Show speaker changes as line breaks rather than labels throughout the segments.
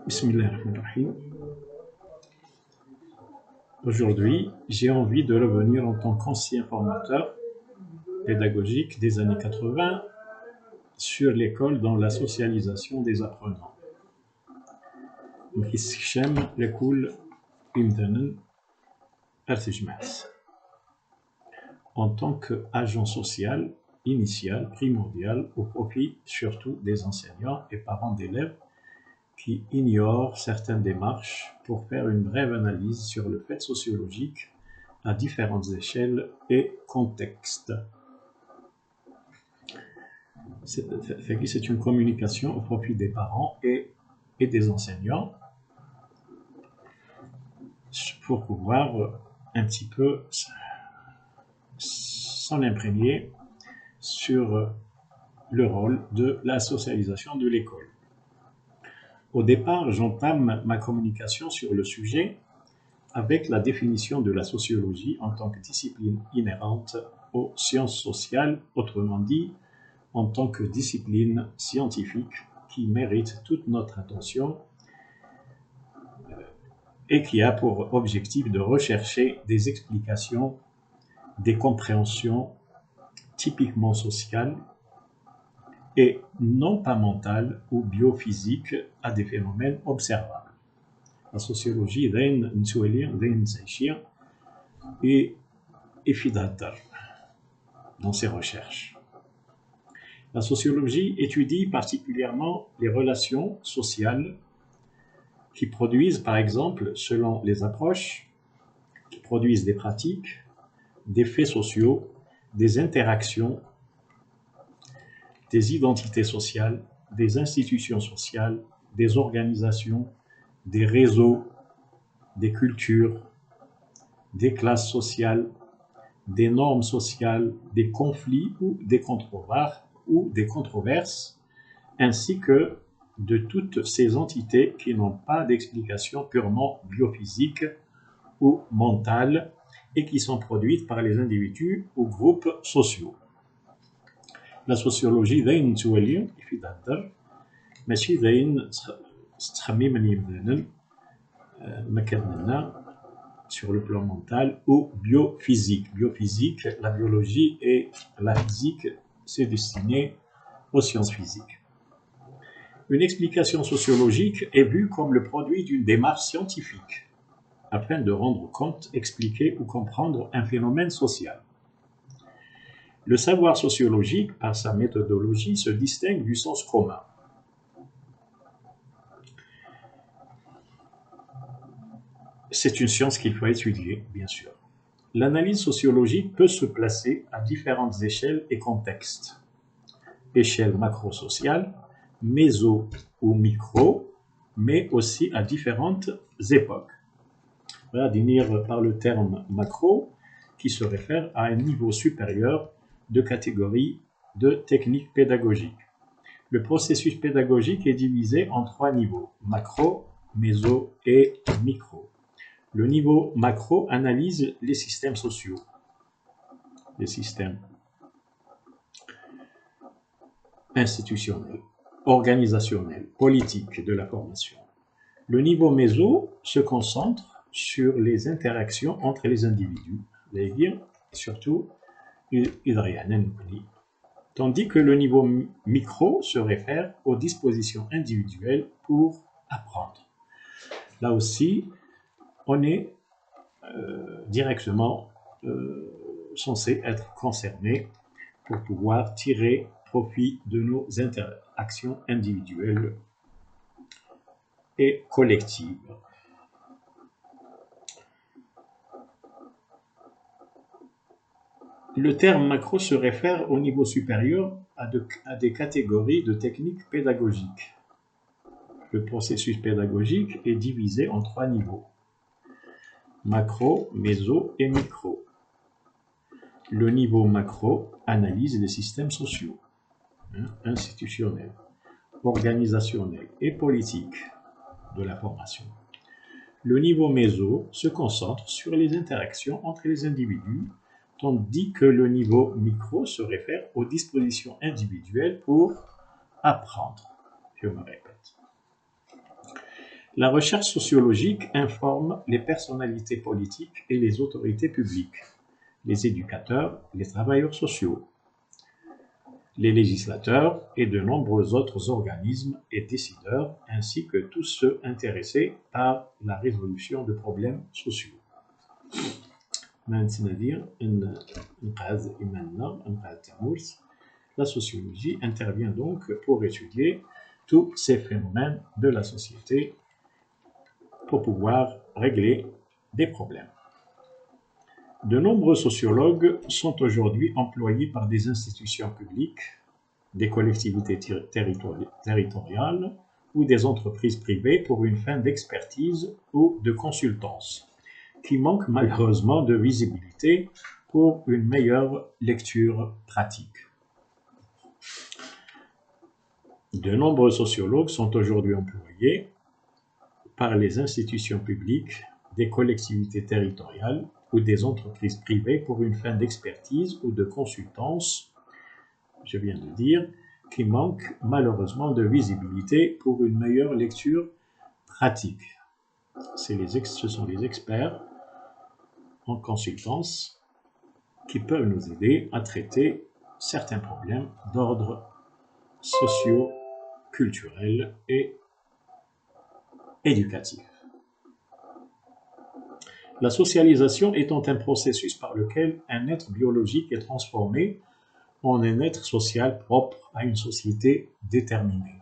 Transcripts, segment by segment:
Bismillahirrahmanirrahim. Aujourd'hui, j'ai envie de revenir en tant qu'ancien formateur pédagogique des années 80 sur l'école dans la socialisation des apprenants. En tant qu'agent social initial, primordial, au profit surtout des enseignants et parents d'élèves qui ignorent certaines démarches pour faire une brève analyse sur le fait sociologique à différentes échelles et contextes. C'est une communication au profit des parents et des enseignants pour pouvoir un petit peu s'en imprégner sur le rôle de la socialisation de l'école. Au départ, j'entame ma communication sur le sujet avec la définition de la sociologie en tant que discipline inhérente aux sciences sociales, autrement dit, en tant que discipline scientifique qui mérite toute notre attention et qui a pour objectif de rechercher des explications, des compréhensions typiquement sociales et non pas mentales ou biophysiques à des phénomènes observables. La sociologie et dans ses recherches. La sociologie étudie particulièrement les relations sociales qui produisent, par exemple, selon les approches, qui produisent des pratiques, des faits sociaux, des interactions, des identités sociales, des institutions sociales, des organisations, des réseaux, des cultures, des classes sociales, des normes sociales, des conflits ou des controverses, ainsi que de toutes ces entités qui n'ont pas d'explication purement biophysique ou mentale et qui sont produites par les individus ou groupes sociaux. La sociologie داين تولي في تهضر ماشي داين تخمم من يبدانا مكاننا sur le plan mental ou biophysique. Biophysique, la biologie et la physique, c'est destiné aux sciences physiques. Une explication sociologique est vue comme le produit d'une démarche scientifique afin de rendre compte, expliquer ou comprendre un phénomène social. Le savoir sociologique, par sa méthodologie, se distingue du sens commun. C'est une science qu'il faut étudier, bien sûr. L'analyse sociologique peut se placer à différentes échelles et contextes. Échelle macro-sociale, méso ou micro, mais aussi à différentes époques. Voilà, définir par le terme macro, qui se réfère à un niveau supérieur de catégorie de techniques pédagogiques. Le processus pédagogique est divisé en 3 niveaux, macro, méso et micro. Le niveau macro analyse les systèmes sociaux, les systèmes institutionnels, organisationnels, politiques de la formation. Le niveau méso se concentre sur les interactions entre les individus, c'est-à-dire surtout tandis que le niveau micro se réfère aux dispositions individuelles pour apprendre. Là aussi, on est directement censé être concerné pour pouvoir tirer profit de nos interactions individuelles et collectives. Le terme macro se réfère au niveau supérieur à des catégories de techniques pédagogiques. Le processus pédagogique est divisé en 3 niveaux. Macro, méso et micro. Le niveau macro analyse les systèmes sociaux, institutionnels, organisationnels et politiques de la formation. Le niveau méso se concentre sur les interactions entre les individus, tandis que le niveau micro se réfère aux dispositions individuelles pour apprendre. je me répète. La recherche sociologique informe les personnalités politiques et les autorités publiques, les éducateurs, les travailleurs sociaux, les législateurs et de nombreux autres organismes et décideurs, ainsi que tous ceux intéressés par la résolution de problèmes sociaux. La sociologie intervient donc pour étudier tous ces phénomènes de la société pour pouvoir régler des problèmes. De nombreux sociologues sont aujourd'hui employés par des institutions publiques, des collectivités territoriales ou des entreprises privées pour une fin d'expertise ou de consultance, qui manquent malheureusement de visibilité pour une meilleure lecture pratique. De nombreux sociologues sont aujourd'hui employés par les institutions publiques, des collectivités territoriales ou des entreprises privées pour une fin d'expertise ou de consultance, je viens de dire, qui manquent malheureusement de visibilité pour une meilleure lecture pratique. Ce sont les experts en consultance qui peuvent nous aider à traiter certains problèmes d'ordre socio-culturel et éducatif. La socialisation étant un processus par lequel un être biologique est transformé en un être social propre à une société déterminée.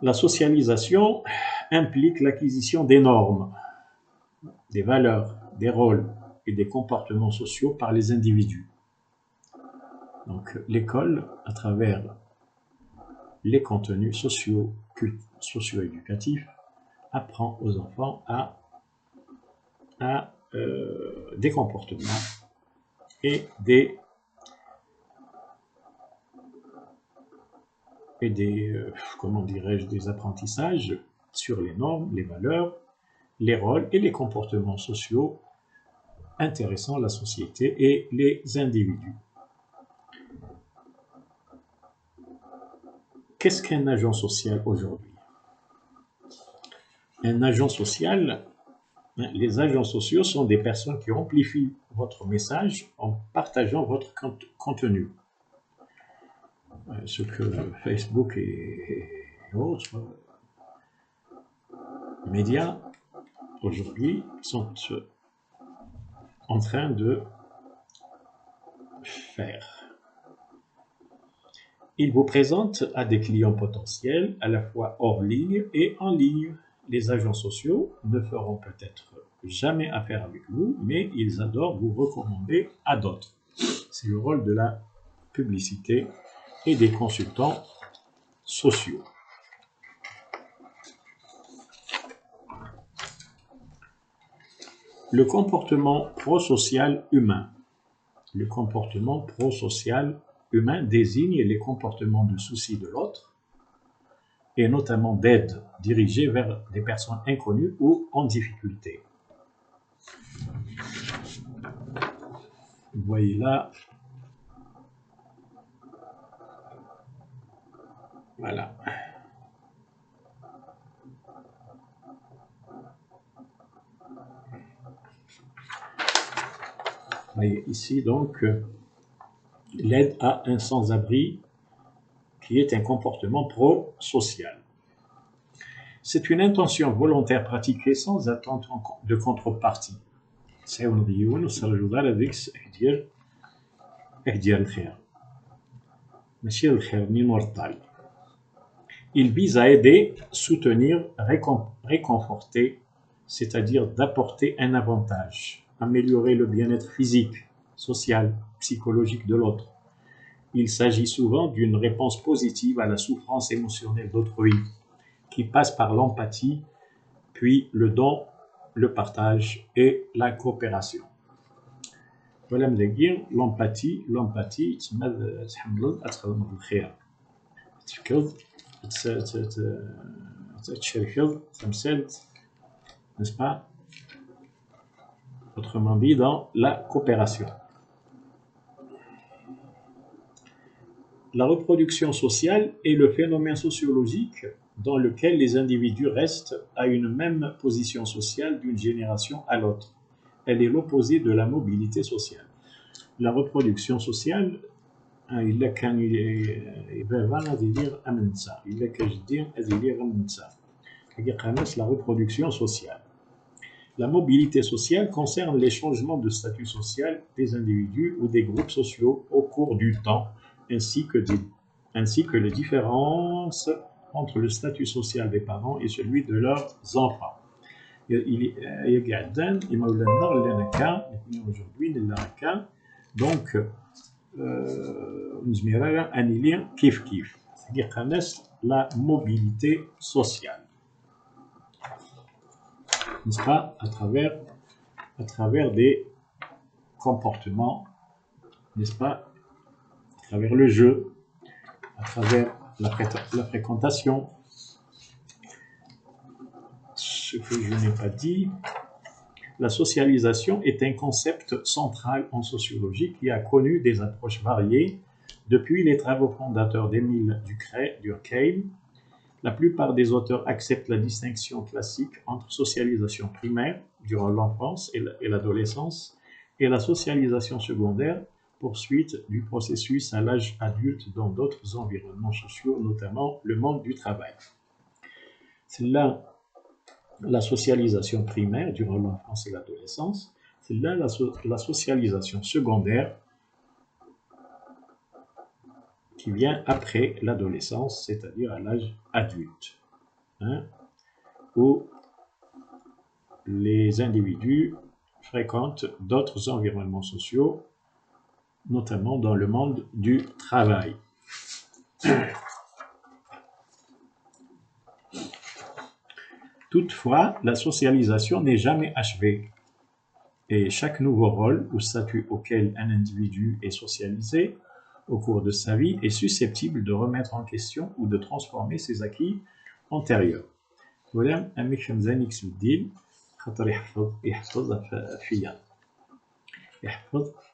La socialisation implique l'acquisition des normes, des valeurs, des rôles et des comportements sociaux par les individus. Donc l'école, à travers les contenus socio-éducatifs, apprend aux enfants à des comportements et des comment dirais-je, des apprentissages sur les normes, les valeurs, les rôles et les comportements sociaux intéressant la société et les individus. Qu'est-ce qu'un agent social aujourd'hui? Un agent social, les agents sociaux sont des personnes qui amplifient votre message en partageant votre contenu. Ce que Facebook et autres médias aujourd'hui sont en train de faire. Ils vous présentent à des clients potentiels, à la fois hors ligne et en ligne. Les agents sociaux ne feront peut-être jamais affaire avec vous, mais ils adorent vous recommander à d'autres. C'est le rôle de la publicité et des consultants sociaux. Le comportement prosocial humain. Le comportement prosocial humain désigne les comportements de souci de l'autre et notamment d'aide dirigée vers des personnes inconnues ou en difficulté. Vous voyez là, voilà. Vous voyez ici donc l'aide à un sans-abri qui est un comportement pro-social. C'est une intention volontaire pratiquée sans attente de contrepartie. Il vise à aider, soutenir, réconforter, c'est-à-dire d'apporter un avantage, améliorer le bien-être physique, social, psychologique de l'autre. Il s'agit souvent d'une réponse positive à la souffrance émotionnelle d'autrui, qui passe par l'empathie, puis le don, le partage et la coopération. Voilà, l'empathie, n'est-ce pas? Autrement dit, dans la coopération. La reproduction sociale est le phénomène sociologique dans lequel les individus restent à une même position sociale d'une génération à l'autre. Elle est l'opposé de la mobilité sociale. La reproduction sociale, إلا كان بابا غادي يدير أمنسا إلا كجدي غادي يدير أمنسا حقيقة la reproduction sociale. La mobilité sociale concerne les changements de statut social des individus ou des groupes sociaux au cours du temps, ainsi que les différences entre le statut social des parents et celui de leurs enfants. Donc, la mobilité sociale, n'est-ce pas, à travers des comportements, n'est-ce pas, à travers le jeu, à travers la fréquentation. Ce que je n'ai pas dit, la socialisation est un concept central en sociologie qui a connu des approches variées depuis les travaux fondateurs d'Émile Durkheim. La plupart des auteurs acceptent la distinction classique entre socialisation primaire durant l'enfance et l'adolescence et la socialisation secondaire, poursuite du processus à l'âge adulte dans d'autres environnements sociaux, notamment le monde du travail. C'est là la socialisation primaire durant l'enfance et l'adolescence, c'est là la socialisation secondaire qui vient après l'adolescence, c'est-à-dire à l'âge adulte, où les individus fréquentent d'autres environnements sociaux, notamment dans le monde du travail. Toutefois, la socialisation n'est jamais achevée et chaque nouveau rôle ou statut auquel un individu est socialisé au cours de sa vie est susceptible de remettre en question ou de transformer ses acquis antérieurs. Voilà un mécanisme XUDIL خاطر يحفظ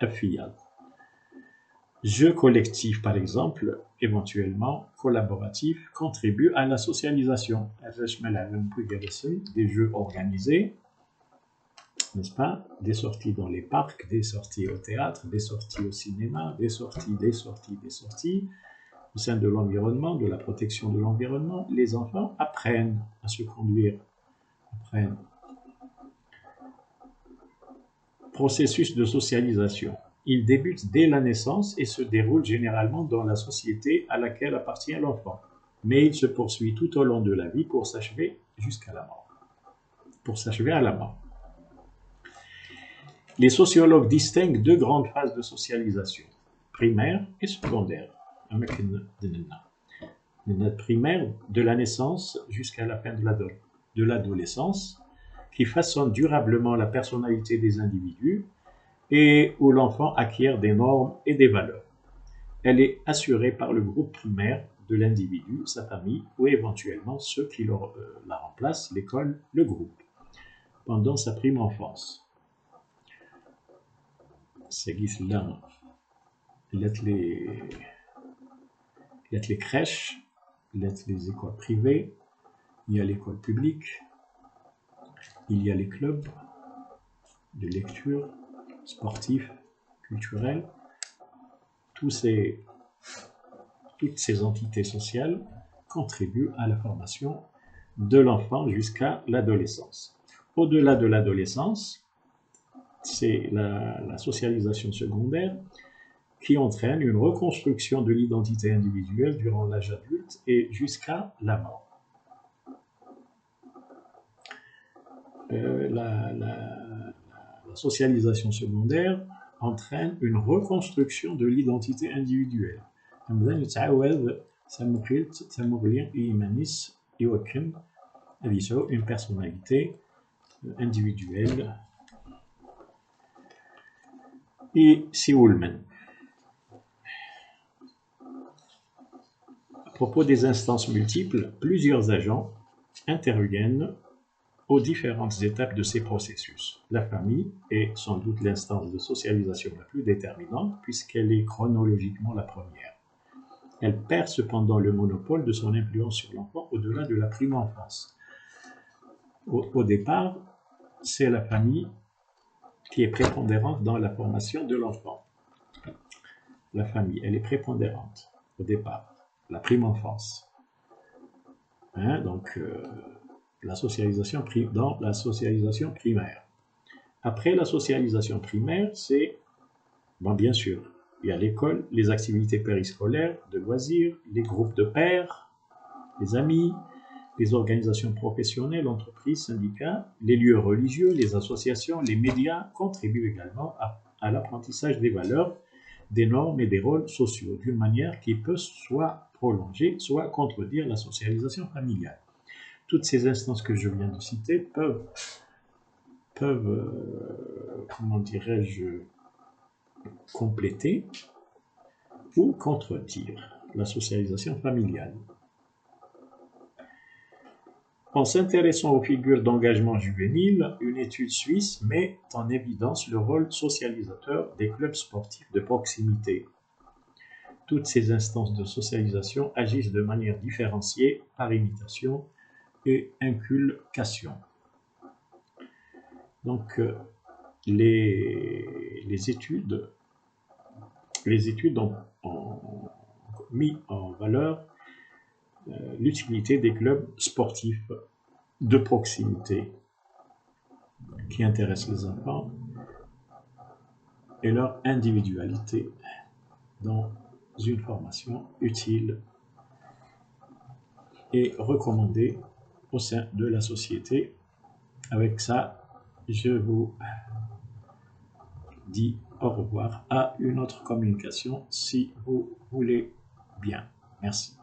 أفيال. Jeux collectifs, par exemple, éventuellement collaboratifs, contribuent à la socialisation. Des jeux organisés, n'est-ce pas? Des sorties dans les parcs, des sorties au théâtre, des sorties au cinéma, des sorties. Au sein de l'environnement, de la protection de l'environnement, les enfants apprennent à se conduire. Processus de socialisation. Il débute dès la naissance et se déroule généralement dans la société à laquelle appartient l'enfant. Mais il se poursuit tout au long de la vie pour s'achever jusqu'à la mort. À la mort. Les sociologues distinguent deux grandes phases de socialisation, primaire et secondaire. Primaire, de la naissance jusqu'à la fin de l'adolescence, qui façonne durablement la personnalité des individus et où l'enfant acquiert des normes et des valeurs. Elle est assurée par le groupe primaire de l'individu, sa famille ou éventuellement ceux qui la remplacent, l'école, le groupe, pendant sa prime enfance. C'est là, les crèches, les écoles privées, il y a l'école publique, il y a les clubs de lecture, sportifs, culturels. Toutes ces entités sociales contribuent à la formation de l'enfant jusqu'à l'adolescence. Au-delà de l'adolescence, c'est la socialisation secondaire qui entraîne une reconstruction de l'identité individuelle durant l'âge adulte et jusqu'à la mort. La socialisation secondaire entraîne une reconstruction de l'identité individuelle. Une personnalité individuelle. Et Siwulman. À propos des instances multiples, plusieurs agents interviennent aux différentes étapes de ces processus. La famille est sans doute l'instance de socialisation la plus déterminante puisqu'elle est chronologiquement la première. Elle perd cependant le monopole de son influence sur l'enfant au-delà de la prime enfance. Au départ, c'est la famille qui est prépondérante dans la formation de l'enfant. La famille, elle est prépondérante au départ, la prime enfance. Donc, la socialisation dans la socialisation primaire. Après la socialisation primaire, c'est, bon, bien sûr, il y a l'école, les activités périscolaires, de loisirs, les groupes de pairs, les amis, les organisations professionnelles, entreprises, syndicats, les lieux religieux, les associations, les médias contribuent également à l'apprentissage des valeurs, des normes et des rôles sociaux, d'une manière qui peut soit prolonger, soit contredire la socialisation familiale. Toutes ces instances que je viens de citer peuvent comment dirais-je, compléter ou contredire la socialisation familiale. En s'intéressant aux figures d'engagement juvénile, une étude suisse met en évidence le rôle socialisateur des clubs sportifs de proximité. Toutes ces instances de socialisation agissent de manière différenciée par imitation et inculcation. Donc, les études ont mis en valeur l'utilité des clubs sportifs de proximité qui intéressent les enfants et leur individualité dans une formation utile et recommandée au sein de la société. Avec ça, je vous dis au revoir à une autre communication si vous voulez bien. Merci.